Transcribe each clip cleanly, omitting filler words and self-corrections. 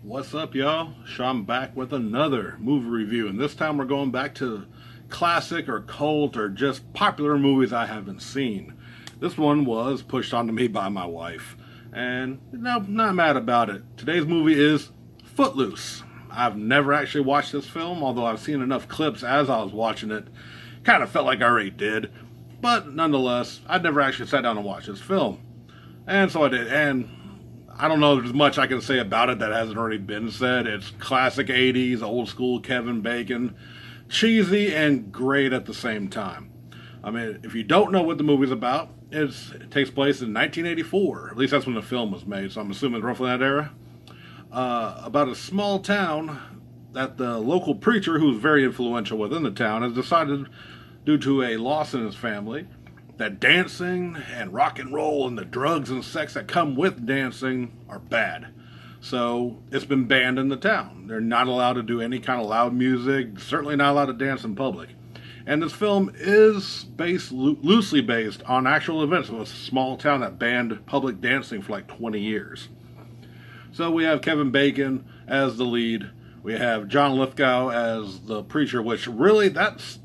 What's up, y'all? Sean back with another movie review, and this time we're going back to classic or cult or just popular movies I haven't seen. This one was pushed onto me by my wife, and no, not mad about it. Today's movie is Footloose. I've never actually watched this film, although I've seen enough clips as I was watching it. Kind of felt like I already did, but nonetheless, I'd never actually sat down and watched this film. And so I did, and I don't know if there's much I can say about it that hasn't already been said. It's classic 80s, old school Kevin Bacon. Cheesy and great at the same time. I mean, if you don't know what the movie's about, it takes place in 1984. At least that's when the film was made, so I'm assuming roughly that era. About a small town that the local preacher, who's very influential within the town, has decided, due to a loss in his family, that dancing and rock and roll and the drugs and sex that come with dancing are bad. So it's been banned in the town. They're not allowed to do any kind of loud music, certainly not allowed to dance in public. And this film is loosely based on actual events of a small town that banned public dancing for like 20 years. So we have Kevin Bacon as the lead. We have John Lithgow as the preacher, which really, that's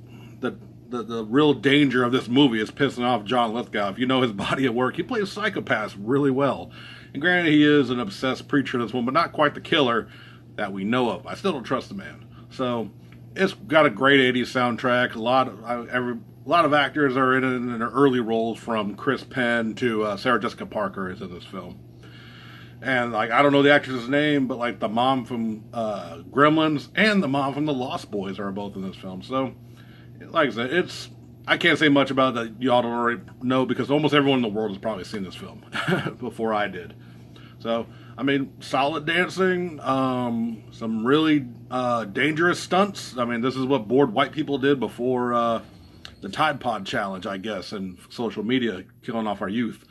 the real danger of this movie, is pissing off John Lithgow. If you know his body of work, he plays psychopaths really well. And granted, he is an obsessed preacher in this one, but not quite the killer that we know of. I still don't trust the man. So it's got a great 80s soundtrack. A lot of actors are in it in their early roles, from Chris Penn to Sarah Jessica Parker is in this film. And I don't know the actress's name, but the mom from Gremlins and the mom from The Lost Boys are both in this film. So, like I said, I can't say much about it that y'all don't already know, because almost everyone in the world has probably seen this film before I did. So, I mean, solid dancing, some really dangerous stunts. I mean, this is what bored white people did before the Tide Pod Challenge, I guess, and social media killing off our youth.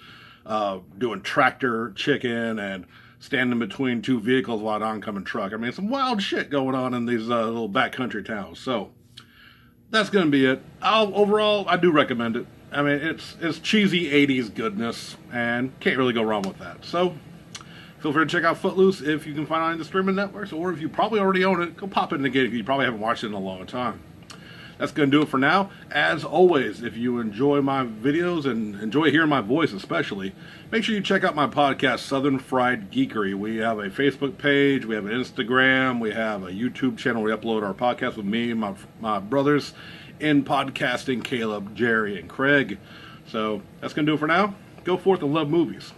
Doing tractor chicken and standing between two vehicles while an oncoming truck. I mean, some wild shit going on in these little backcountry towns. So that's going to be it. Overall, I do recommend it. I mean, it's cheesy 80s goodness, and can't really go wrong with that. So feel free to check out Footloose if you can find it on the streaming networks, or if you probably already own it, go pop it in again if you probably haven't watched it in a long time. That's going to do it for now. As always, if you enjoy my videos and enjoy hearing my voice especially, make sure you check out my podcast, Southern Fried Geekery. We have a Facebook page, we have an Instagram, we have a YouTube channel where we upload our podcast with me and my brothers in podcasting, Caleb, Jerry, and Craig. So that's going to do it for now. Go forth and love movies.